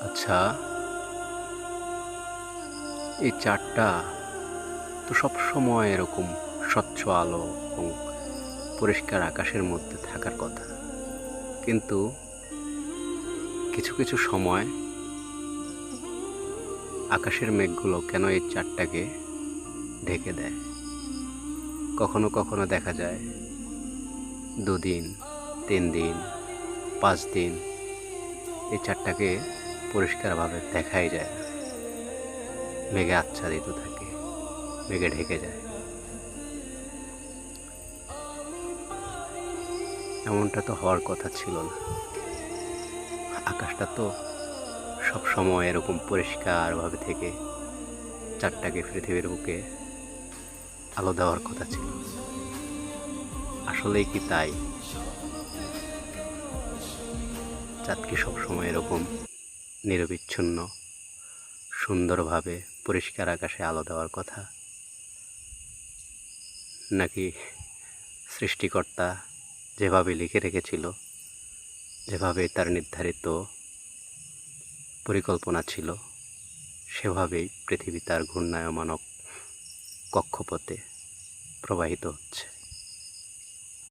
আচ্ছা, এই চাঁদটা তো সবসময় এরকম স্বচ্ছ আলো এবং পরিষ্কার আকাশের মধ্যে থাকার কথা। কিন্তু কিছু কিছু সময় আকাশের মেঘগুলো কেন এই চাঁদটাকে ঢেকে দেয়। কখনো কখনো দেখা যায় ২ দিন, ৩ দিন, ৫ দিন এই চাঁদটাকে পরিষ্কারভাবে দেখাই যায় না। মেঘে আচ্ছাদিত থাকে, মেঘে ঢেকে যায়। এমনটা তো হওয়ার কথা ছিল না। আকাশটা তো সবসময় এরকম পরিষ্কারভাবে থেকে চাঁদটাকে পৃথিবীর বুকে আলো দেওয়ার কথা ছিল। আসলেই কি তাই? চাঁদ কি সবসময় এরকম নিরবিচ্ছিন্ন সুন্দরভাবে পরিষ্কার আকাশে আলো দেওয়ার কথা? নাকি সৃষ্টিকর্তা যেভাবে লিখে রেখেছিল, যেভাবে তার নির্ধারিত পরিকল্পনা ছিল, সেভাবেই পৃথিবী তার ঘূর্ণায়মান কক্ষপথে প্রবাহিত হচ্ছে?